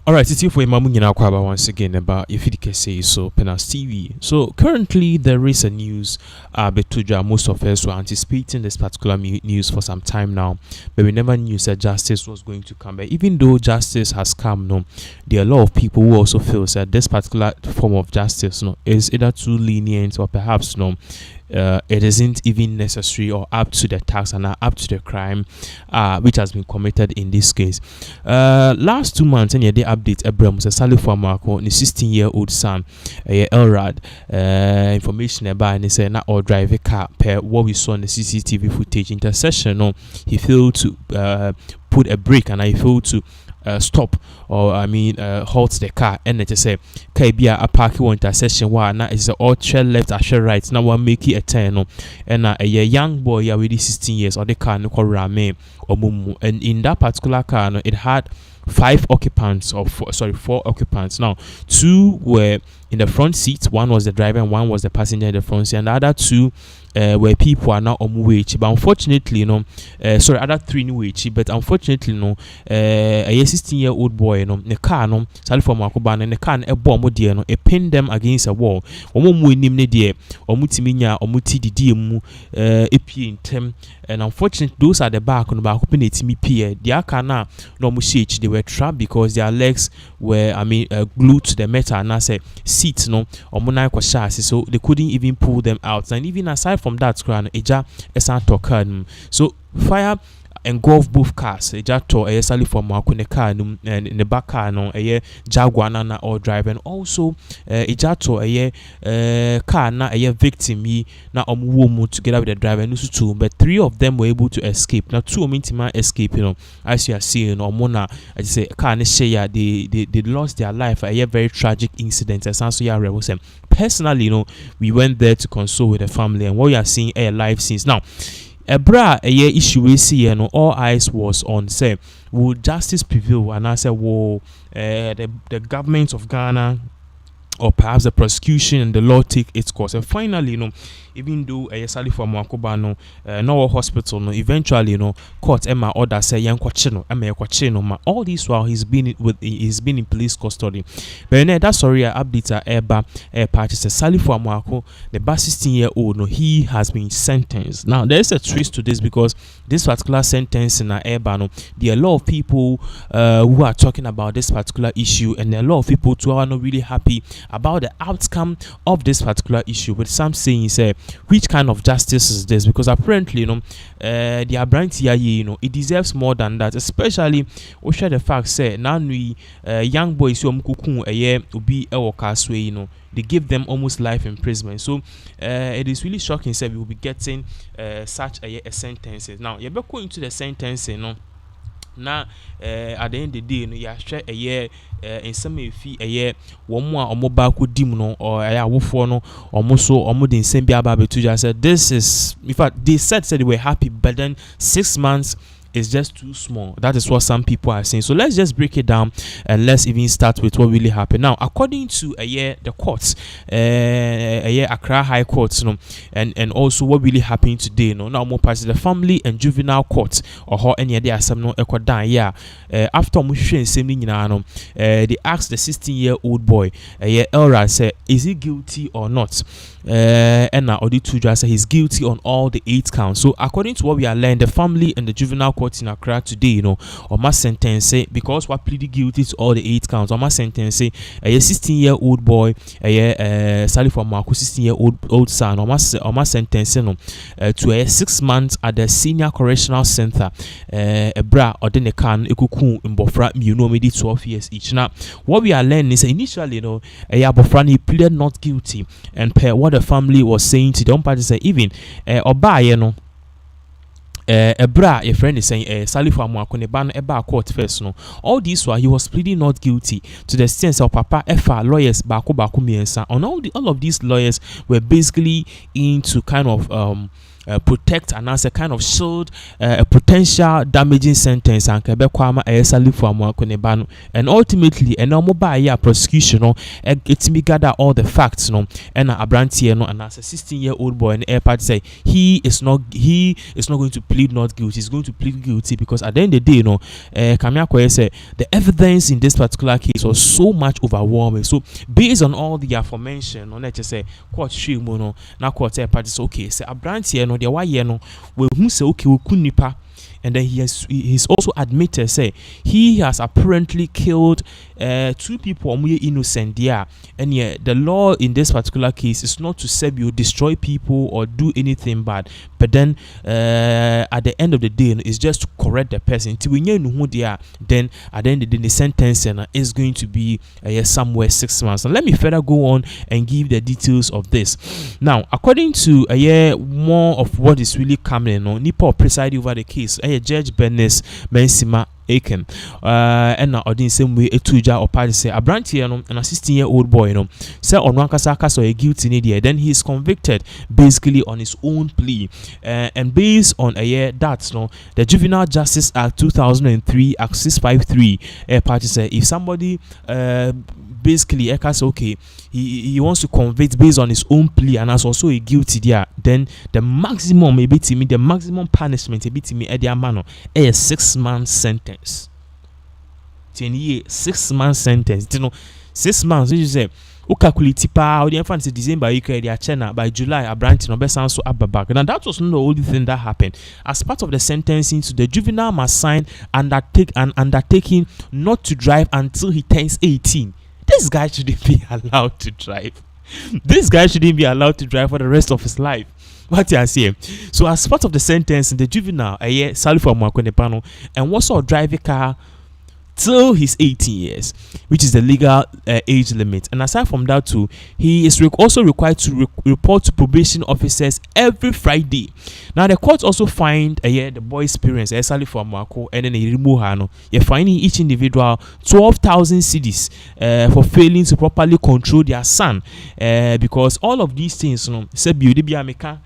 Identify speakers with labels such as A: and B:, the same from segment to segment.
A: All right, it's here for Mamunyina Kwaba once again about if it can say so, pinaxtv. So currently there is a news Betuja. Most of us were anticipating this particular news for some time now, but we never knew that justice was going to come. But even though justice has come, no, there are a lot of people who also feel that this particular form of justice, no, is either too lenient or perhaps no. It isn't even necessary or up to the task and up to the crime which has been committed in this case. Last 2 months, and they update Abraham Salifu Amoako, the 16-year-old son, Elrad, information about and they say not all drive a car per what we saw in the CCTV footage intersection. No, he failed to put a brake and I failed to stop or halt the car and it say Kabia a park one intersection where now is all trail left or trail right now one make it a turn no and a young boy already 16 years or the car no rame or mumu and in that particular car no, it had 4 occupants. Now 2 were in the front seat, 1 was the driver and 1 was the passenger in the front seat, and the other 2 where people are now on wage, but unfortunately, other 3 new wage, but unfortunately, a 16-year-old boy, the car, Salifu Amoako, and the car, a bomb, dear, a pin them against a wall, or more name, dear, or mutiminia, or mutidi, in tem, and unfortunately, those are the back on the back, open it, me peer, the akana, no mushich, they were trapped because their legs were, glued to the metal, and I say, seat, or monarch chassis, so they couldn't even pull them out, and even aside from that crown eja esanto car so fire engulf both cars eja to Salifu Amoako ne car and in the back car no Jaguar na all drive and also eja to car na victim yi na omuwo together with the driver and also 2 but 3 of them were able to escape. Now 2 mintima escape, as you are seeing mona I just say car ne share they lost their life a very tragic incident as also ya rebels. Personally, we went there to console with the family, and what you are seeing are live scenes. Now, a year issue we see, all eyes was on say, will justice prevail? And I said, well, the government of Ghana or perhaps the prosecution and the law take its course. And finally, even though Salifu Amoako no hospital, eventually, court Emma order say Emma all this while he's been in police custody. But that's sorry update Eba party says Salifu Amoako, the 16-year-old, he has been sentenced. Now there is a twist to this because this particular sentence in Eba, there are a lot of people who are talking about this particular issue, and there are a lot of people who are not really happy about the outcome of this particular issue. With some saying which kind of justice is this? Because apparently, the Abranti, it deserves more than that. Especially, we share the fact say now we young boys who a year to be a workers way, they give them almost life imprisonment. So it is really shocking. Say we will be getting such a sentence. Now you're going into the sentence, now at the end of the day, you share a year in some fee a year one more or mobile could dim or a wolf or most or more than same Betuja said this is in fact they said they were happy, but then 6 months is just too small. That is what some people are saying. So let's just break it down and let's even start with what really happened. Now, according to the courts, Accra High Court, and also what really happened today, now more parts of the family and juvenile court or how any other some no after they asked the 16-year-old boy, Elra said, is he guilty or not? And now Odi said he's guilty on all the 8 counts. So according to what we are learning, the family and the juvenile court in Accra today, or my sentence because what pleaded guilty to all the 8 counts, or my sentence a 16-year-old boy, Salifu Amoako 16-year-old son, or my sentence to a 6 months at the senior correctional center, bra or then can ekuku in Bofra, maybe 12 years each. Now, what we are learning is initially, Bofra he pleaded not guilty, and per what the family was saying to the party say even Oba a bra a friend is saying Salifu Amoako ne ban eba court first all this while he was pleading not guilty to the extent of papa FR lawyers bako miensa on all of these lawyers were basically into kind of protect and as a kind of shield a potential damaging sentence and kebekwama Salifu Amoako ne ba no, and ultimately and mobile yeah prosecution no it me gather all the facts no and abrantie no and as a 16-year-old boy and air party say he is not going to plead not guilty. He's going to plead guilty because at the end of the day, you know, Kamiako said the evidence in this particular case was so much overwhelming. So based on all the aforementioned, on let's say court no now court party say okay, say Abrantie no the why no we who say okay we kunipa. And then he's also admitted say he has apparently killed 2 people who are innocent there. And yeah, the law in this particular case is not to say you destroy people or do anything bad, but then at the end of the day it's just to correct the person until we know who they are. Then at the end of the day the sentence is going to be somewhere 6 months. And let me further go on and give the details of this. Now according to more of what is really coming on Nipa presiding over the case, Judge Bernice Mensima Aiken and now in same way etuja or party say Abrantie an 16-year-old boy say on wankasa so a guilty there. Then he is convicted basically on his own plea and based on a year that's the Juvenile Justice Act 2003 Act 653 party say if somebody basically okay he wants to convict based on his own plea and as also a guilty there, then the maximum the maximum punishment at the amount a 6 month sentence. 10 years 6 month sentence. 6 months you say calculate pa or the infant December you can their by July Abrantie no be sound so back. And that was not the only thing that happened. As part of the sentencing, so the juvenile must sign undertaking not to drive until he turns 18. This guy shouldn't be allowed to drive. This guy shouldn't be allowed to drive for the rest of his life. What you are saying? So as part of the sentence, the juvenile, Salifu Amoako ne ba no, and what's our driving car till he's 18 years, which is the legal age limit. And aside from that too, he is also required to report to probation officers every Friday. Now the court also fined the boy's parents, Salifu Amoako, and then they remove her. No, you're finding each individual 12,000 cedis for failing to properly control their son, because all of these things, say beauty be ameka.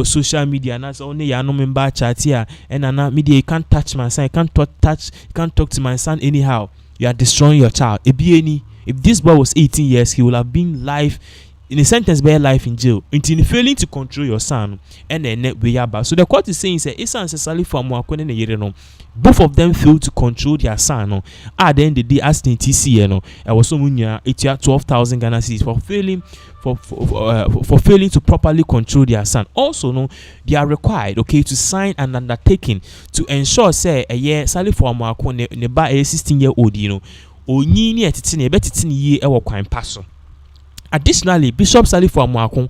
A: Social media and that's only ya no member chat here and media you can't touch my son, you can't talk to my son anyhow. You are destroying your child. If this boy was 18 years, he would have been life in a sentence by life in jail until failing to control your son and then we are back. So the court is saying say it's necessarily for Amoako and Yereno. Both of them failed to control their son. At the end of the day, as the TC, I was so munya 12,000 Ghana cedis for failing for failing to properly control their son. Also, they are required to sign an undertaking to ensure say Salifu Amoako ne ba 16-year-old onyi ni etete ne betete ne ye ewo kwan paso. Additionally, Bishop Salifu Amoako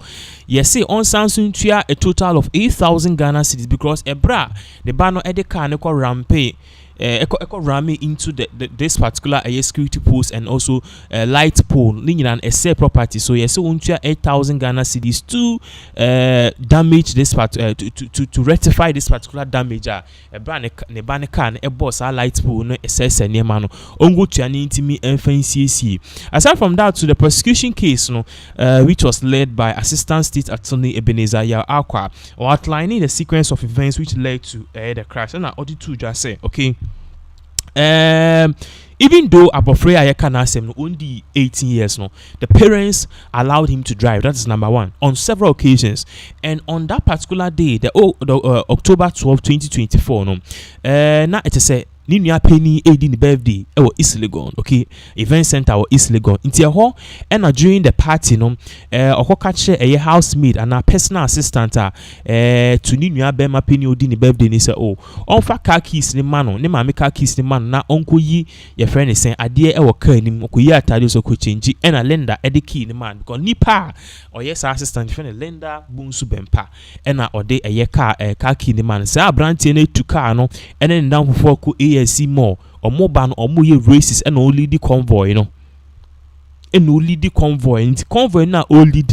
A: say on Samsung tua a total of 8,000 Ghana cedis because ebra the bano edeka ne ko rampe ramming into this particular security post and also light pole and a property. So yes, so 8,000 Ghana cedis to damage this part to rectify this particular damage. A brand ne can a boss a light pole no assess a near man ongo to an intimi FNCC. Aside from that, to the prosecution case which was led by Assistant State Attorney Ebenezer Akwa, or outlining the sequence of events which led to the crash. And I ought to just say okay. Even though Abofre Ayeka only 18 years the parents allowed him to drive. That is number one on several occasions. And on that particular day, the October 12, 2024, now it is a Ninya Penny aiding birthday East Legon, event center or East Legon. Inti and during the party catch a housemaid and a personal assistant to Ninya Bema Penny aiding birthday ni say on fa car keys ni man ne ma car keys ni man na onko yi your friend is saying adie car ni okoyi atade so ko change and a lender edi key ni man because nipa or yes assistant friend lender bunsu bempa and a ode a car key ni man say Abrantie na tu car no and then down for ko see more or more ban or more races and only the convoy, and only the convoy and convoy now only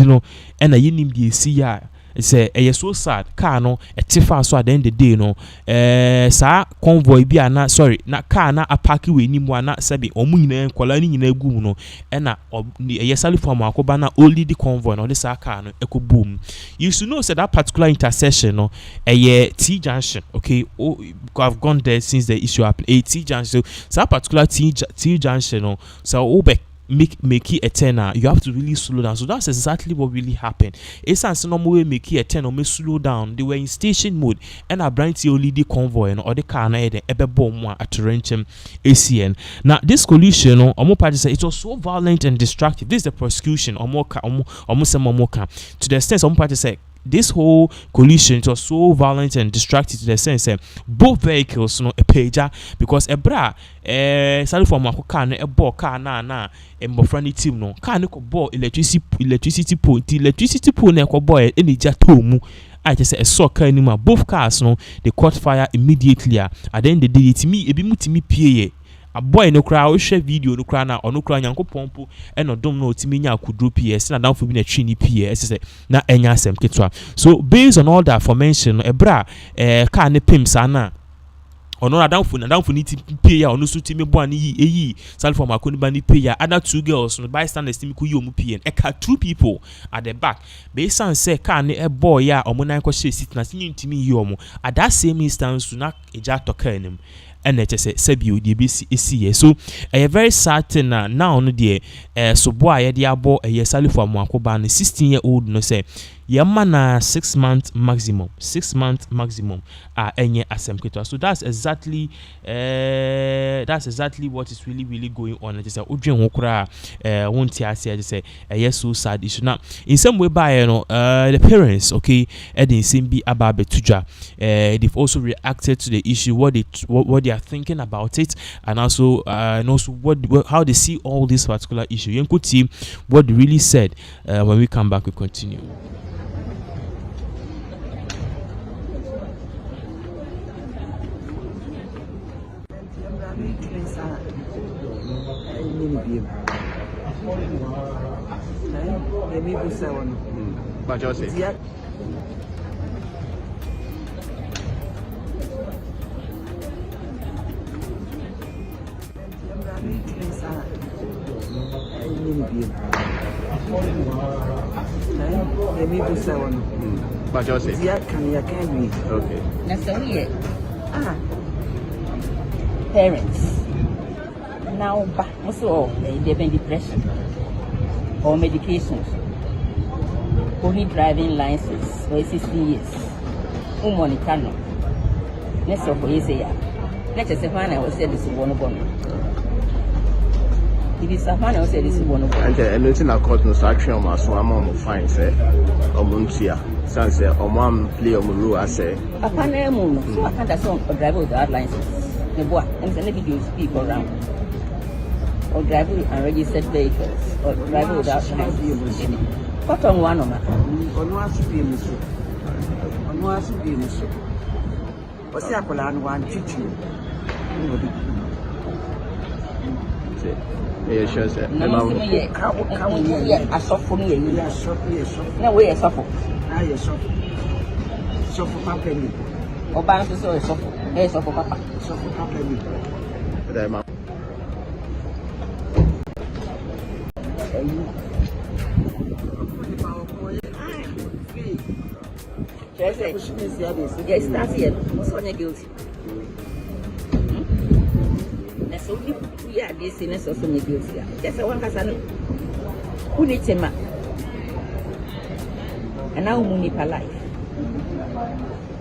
A: and a yinim the see ya say so sad car no a tifa so at the end of the day no sa convoy bi ana sorry na car na apaki we ni mu ana sabi omu nyina nkwala ni nyina gu mu no e na Salifu Amoako ba na only the convoy no this car no eko boom. You should know say that particular intersection no T junction, okay? I've gone there since the issue happened. T junction, so that particular T junction no so make it a 10, you have to really slow down. So that's exactly what really happened. It's a normal way make it a 10 or may slow down. They were in station mode and a brand only the convoy or the car na ebe bomb at Torrentum ACN. Now this collision Omo party say it was so violent and destructive. This is the prosecution almost to the extent Omo party say this whole collision, it was so violent and destructive to the sense both vehicles a pager because Salifu Amoako car na ball car na mbofrani team no car no ball electricity pole na ball any jatomu. I just say a soccer anymore. Both cars no they caught fire immediately. At the end of the day, it me ebi mutimi pie. A boy no cry we share video no cry na ono cry nyanko pompo e no dom no timi nya akudru PS na down for be na twini PS say na enya asem ketwa. So based on all that aforementioned ebra car ne pim sana ono na down for ni pay ya ono so timi bo ani yi Salifu Amoako ni ba ni pay ya other two girls no bystanders timi ku yi omu pay e ka two people at the back based on say car ne e boy ya omo nan ko share seat na timi yi omo at that same instance na eja toka enim and it is Sebio DBC. So a very certain now no dear so boy the abo a Salifu Amoako ban 16-year-old no say Yamana 6 months maximum. 6 months maximum any assembly. So that's exactly what is really going on. It is a Ujin Wokra won't say say a so sad issue. Now in some way by the parents, okay, Edin Simbi Ababe Tuja, they've also reacted to the issue, what they are thinking about it, and also how they see all this particular issue. You could see what they really said. When we come back, we continue.
B: Parents now also they've been depression or medications, only driving license for 16 years. Money cannot. Next of all, let's just say when I was said this is one of them. It is a man who said this is one of them.
C: And nothing a court no action on my so I'm fine, say, Omuntia. Sanse, play on rule, I say.
B: A panel, so I can't assume a driver without license. The boy, and the video speak around. Or driver unregistered vehicles, or driver without license. What on one of them? On one to be a mission. On one to be a mission. What's the apple and one teaching?
C: Yeah, sure, sir.
B: I suffer me. No way, I suffer. I suffer. Suffer company. Or bank is so suffer. Yes, suffer papa. Suffer company. Yes, that's it. What's on your guilty? That's only we are this in a social media. That's a one person who needs a man. And now money per life.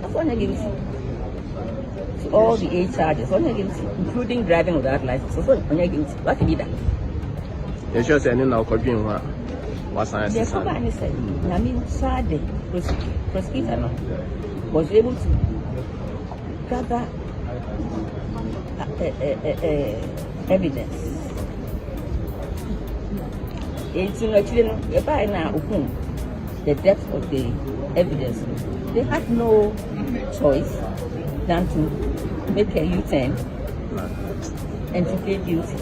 B: That's on your guilty. So all the 8 charges on your guilty, including driving without license. So on your guilty. What can you do?
C: You sure say now could what's I
B: said? I mean, sad prosecutor was able to gather evidence. It's actually by now the depth of the evidence. They had no choice than to make a U-turn and to plead guilty.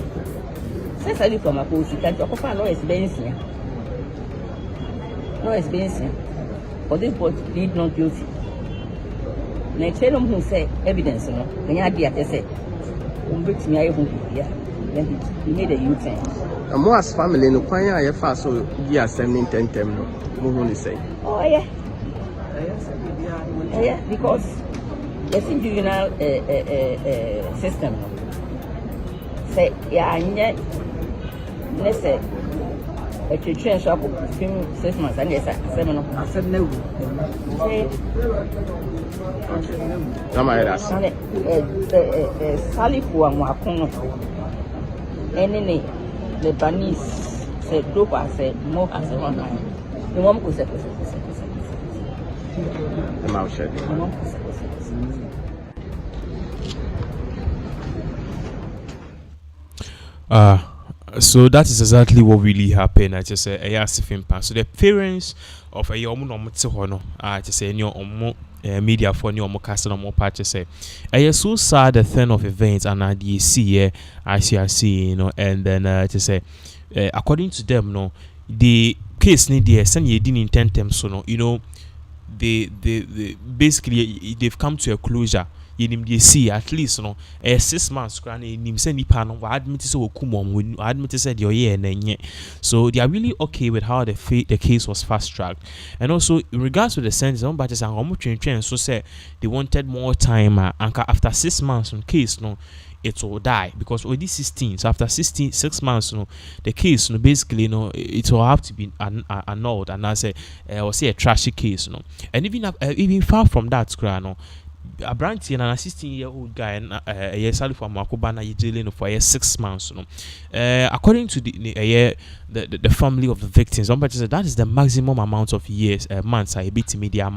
B: Since I from a post, you can talk about no experience. No experience. or this boy plead not guilty. Now tell them who say evidence, you know, when you had the say, then he made a U-turn.
C: Amoa's family no kwanya aye fa so gi assembling tentem no mo hu ni say.
B: Oh yeah. Yeah, because the juvenile system say yeah let's say a children shop 6 months and yes 7 of 7 no say Salifu Amoako any Lebanese say group as say more as one time the one could say
A: so that is exactly what really happened. I just say so the parents of a young I just say media for new casting on more patches say I so sad the turn of events and I see ICRC, you know, and then to say according to them, no, the case need the send you didn't intend them so no, you know, they basically they've come to a closure. You see at least no 6 months admit said your year and so they are really okay with how the case was fast tracked. And also in regards to the sentence so say they wanted more time after 6 months on case no it will die because already 16. So after 6 months, you know, the case, you know, basically, you know, it will have to be annulled, and I say, or say a trashy case, you know, and even far from that, you know, a branch and an 16-year-old guy and Salifu Amoako bana jailing for 6 months, you know. According to the family of the victims, somebody said that is the maximum amount of years, months I beat media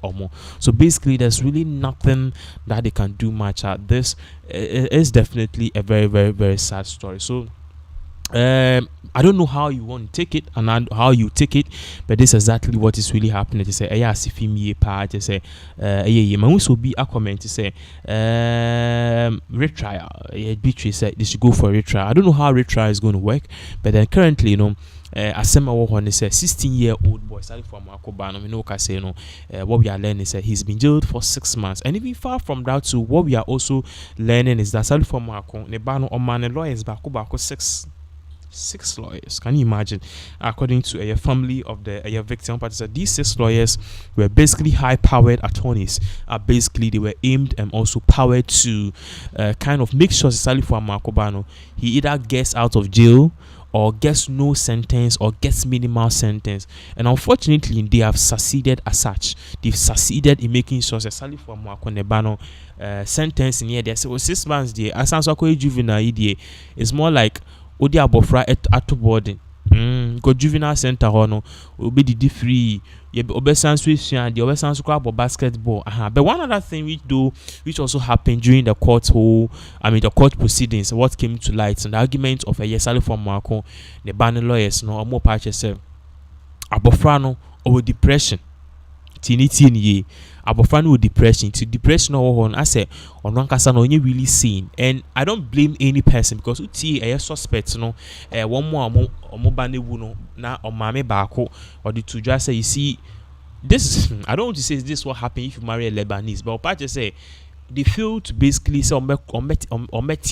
A: or more. So basically, there's really nothing that they can do much at this. It's definitely a very, very, very sad story. So I don't know how you want to take it and how you take it, but this is exactly what is really happening. To say, as if me part, to say, will be a comment to say, retrial. Beatrice said they should go for retrial. I don't know how retrial is going to work, but then currently, you know, Asema Wahon is a 16-year-old boy, Salifu Amoako Bano, we know say no. What we are learning is that he's been jailed for 6 months, and even far from that, too, what we are also learning is that Salifu Amoako, Nebano Omane lawyers bako 6 lawyers. Can you imagine? According to a family of the victim, these 6 lawyers were basically high-powered attorneys. Basically, they were aimed and also powered to kind of make sure Salifu Amoako Bano he either gets out of jail or gets no sentence or gets minimal sentence. And unfortunately, they have succeeded as such. They've succeeded in making sure that Salifu Amoako Nebano sentence in here. They say 6 months there. As a juvenile idea, it's more like Odi abofra at boarding. Go juvenile center hono obi di free. Ye obesan switch and the obesan scrap basketball. But one other thing which also happened during the the court proceedings, what came to light and the argument of a Salifu Amoako, the banning lawyers no more patches say abofra no over depression. Tini abofra no depression on I say on one kasa no really seen, and I don't blame any person because uti a suspect no one more omobanewu no na omame baako or the two just say you see this I don't want to say this what happen if you marry a Lebanese, but part just say they feel to basically say ometi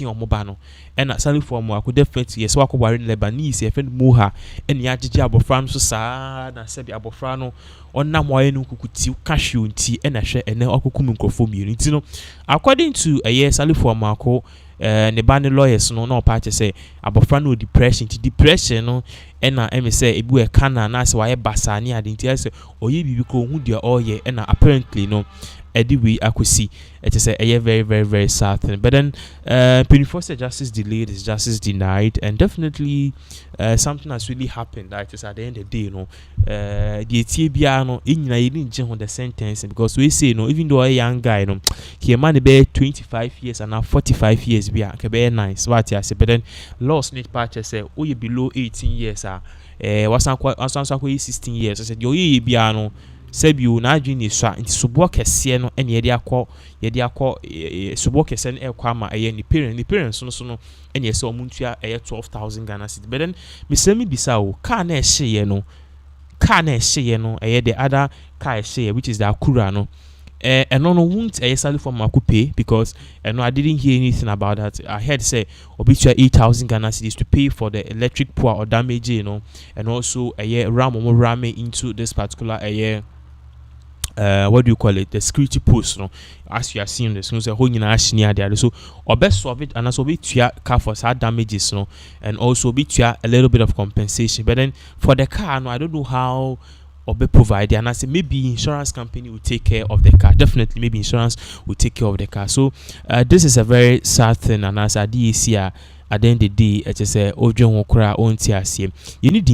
A: omobano and Salifu Amoako definitely yes wako worry Lebanese e friend muha and ya jiji abofra so sa na se bi abofra no onna moye no kukuti cashew nti e na hwe ene okukum nkrofo mienu nti no according to Salifu Amoako ne ban lawyers no party say abofra no depression no e na em say ebu e kana na se waye basani ade nti say oye bibi ko hu dia oye e na apparently no anyway, I could see it is a very, very, very sad thing. But then, 24th justice delayed is justice denied, and definitely something has really happened. That is at the end of the day, you know, the TBR no in on the sentence because we say no, even though a young guy, no, he man be 25 years and now 45 years be very nice. What I say, but then laws need patches say oh you below 18 years was 16 years. I said yo ye be no. Sebiu na adwini swa nti subo kese no ene ye de akọ subo kese no ekwa ma eye ni parents no ene ese omuntua eye 12,000 Ghana cedi. But then misemi bisa o ka na ehye ye no car na share no the other car share, which is the Akura no. And no won't Salifu Amoako pay, because no, I didn't hear anything about that. I heard say obituary 8,000 Ghana cedis to pay for the electric power or damage, you know, and also ram into this particular what do you call it, the security post, you know, as you are seeing this, you know, whole near there. So or best of it, and also be to car for sad damages, you know, and also be to a little bit of compensation. But then for the car, no, I don't know how or be provided, and I say maybe insurance company will take care of the car. Definitely, maybe insurance will take care of the car. So this is a very sad thing, and as a DAC, at the end of the day, it's a you need